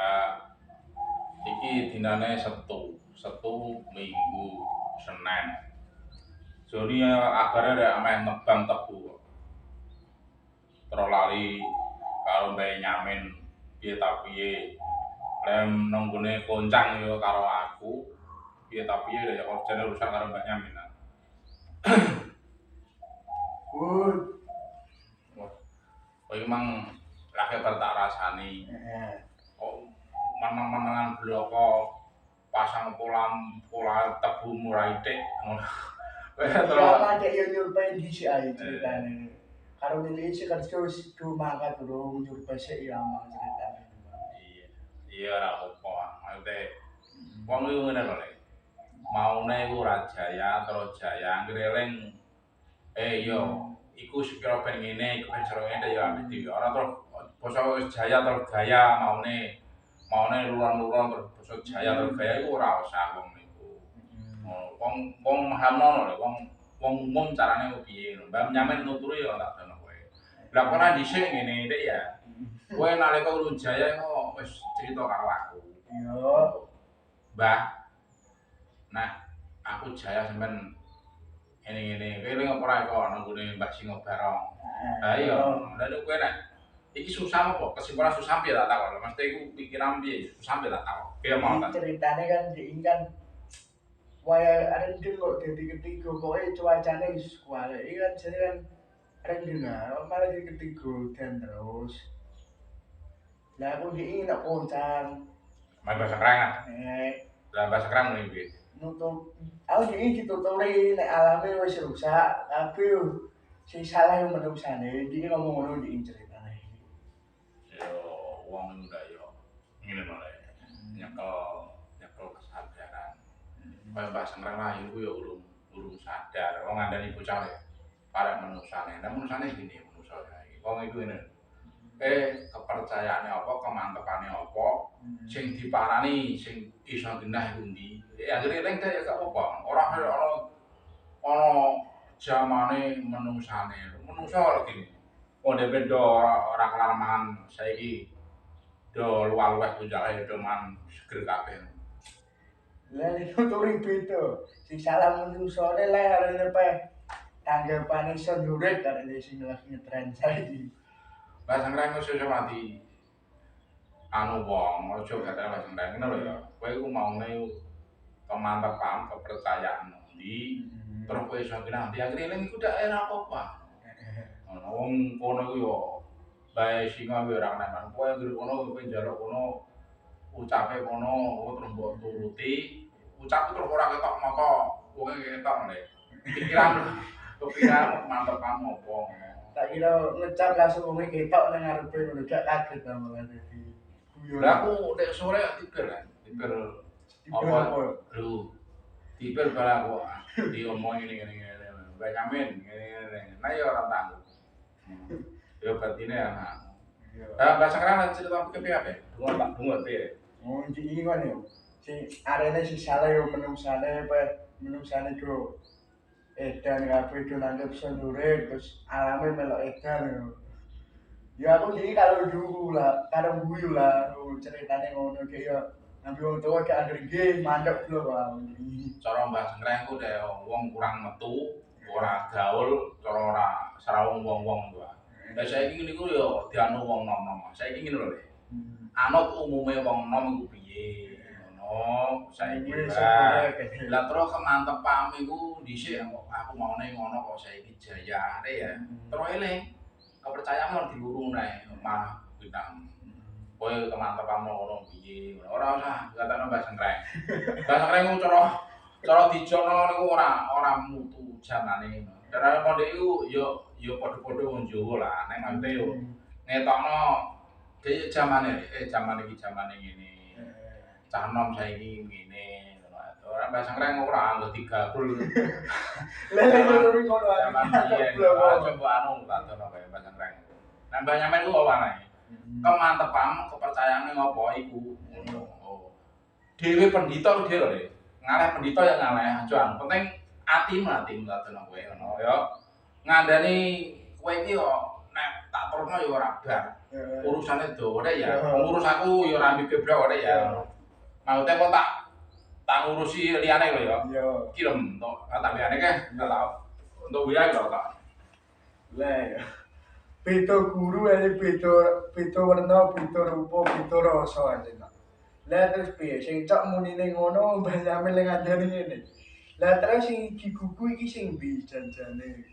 Eh, iki dinane Setu, Minggu, Senin. Joni akare rek ameh nebang tebu. Terus lali karo Mbak Nyamin piye ta piye. Lem nunggune koncang yo karo aku. Piye ta piye ya kerjane urusan karo Mbak Nyamin. Good. Kowe mang lagi bar tak rasani. Kok manang-manangan bloko pasang pola tebu murai tik ngono. Kowe Iya, terus ada yang nyurupain di si aja ceritanya. Kalau ini sih kerja sih mangkat dulu nyurupai sih ya mang ceritanya. iya iya ora apa. Maksudnya wong iku ngene lho, Lek. Maune iku ora jaya terus jaya ngreling yo iku sekira ben ngene iku ben sero ngene ya ambek dhewe. Ora terus basa wis jaya terus gaya maune luron-luron terus basa jaya terus gaya iku ora usah wong niku. Wong mahamno lho, wong umum carane piye lho. Mbak Nyamin nuturi ya tak dono kowe. Lah kok ora dhisik ngene Dik ya. Kowe nalika urun jaya kok wis cerita karo aku. Iya. Mbah, nah aku jaya sampean ngene-ngene. Kowe lha ora kok nang gone Mbah Singo Barong. Lah iya, lha nek kowe nek iki susah apa? Kesimpulan susah piye tak takon. Mesti iku pikiran piye? Susah piye tak takon. Piye mau tak? Ceritanya kan diingat waya rendeng kok jadi ketiga pokoknya cuacanya wis kuat ini kan jadi kan rendeng malah jadi ketiga dan terus lah aku diingin nak koncang Main bahasa kerengan. eh Lah bahasa kerang ngene piye? nutup aku diingin dituturi nek alamnya wis rusak tapi si salah yang menusane dia ngomong ngono diingin ceritanya Yo wong ndak yo ngene lho Lek. Nyekel kesadaran. Kaya Mbah Semreng Rahayu ku ya urung sadar. Wong ngandani bocah ya. Karek menusane. Nek menusane gini manusa ya. Wong iku ngene. Kepercayaane apa, kemantepane apa, sing diparani sing iso genah iku ndi. Ya akhire ning ya gak apa. Ora kaya ana jamane menusane. Menusa ora gini. Wong dhewe do ora kelar mangan saiki do luwih tunjake do mangan seger kabeh. lah dituturi beda si salah menusane lah arene pe tanggapane sendurit karena sing lagi ngetren saiki Mbah Semreng wis iso mati anu wong, aja gatel Mbah Semreng ngono lho ya. Kowe iku maune kemantepan, kepercayaan ndi, terus kowe iso kenal ndi akhire eling iku dak ora apa-apa. Ono wong kono iku yo bae singa yo ora nemen. Kowe anggere kono kowe njaluk kono ucape kono terus mbok turuti, ucap terus ora ketok mata, kowe ketok nek. Pikiran kemantepan apa ngono. tak kira ngecap langsung wong ketok nang ngarepe ngono gak kaget ta malah dadi guyon. Lah aku nek sore tidur kan, tidur apa lho. Tidur bara aku diomongi ngene-ngene. Mbak Nyamin ngene-ngene. Nah ya ora tanggung. Ya batine anak. Lah bahasa keran cerita piye piye? Dungo tak dungo piye? Oh iki kan yo. Si arene si salah yo menungsane do edan kabeh do nanggep sendure terus alame melok edan yo. Ya aku jadi kalau dulu lah, kadang guyu lah, ceritanya ngono kayak ya, nanti wong tua kayak anggere nggih mandek lho Bang. Cara Mbah Sengkreng ku dek wong kurang metu, ora gaul, cara ora sarawung wong-wong ku. Lah saiki ngene iku yo dianu wong nom-nom. Saiki ngene lho, Le. Anut umume wong nom iku piye? Ngono, saiki lah terus kemantepan iku dhisik aku maune ngono kok saiki jayane ya. Terus eling kepercayaan harus dilurung nae malah bintang. Kowe kemantepan ngono piye? Ora usah katakan Mbah Sengkreng. Mbah Sengkreng ku cara dijono niku ora mutu jamane. Karena pondok iku yo padha-padha wong Jawa lah. Nek maksude yo ngetokno dhewe jamane iki jamane ngene. Cah nom saiki ngene ngono ae. Ora Mbah Sengkreng ora anggo digabul. Lele nurun ngono ae. Coba anu tak dono kaya Mbah Sengkreng. Nah Mbah Nyamin ku apa nae? Kemantepan, kepercayaane ngopo iku ngono. Dhewe pendhita dhewe lho. Ngaleh pendhita ya ngaleh, aja penting atimu tak dono kowe ngono ya. Ngandani kowe iki yo nek tak terusno ya ora bar. Heeh. Urusane dawa rek ya. Iya. Ngurus aku ya ora ambek geblok rek ya. Iya. Maksudnya kok tak ngurusi liyane lho ya. Iya. Kirim tok tak liyane ke untuk WA lho tak. Lah ya. Beda guru aja beda warna, beda rupa, beda rasa aja. Lah terus piye? Sing cok munine ngono Benyamin ning ngandani ngene. Lah terus sing digugu iki sing ndi janjane?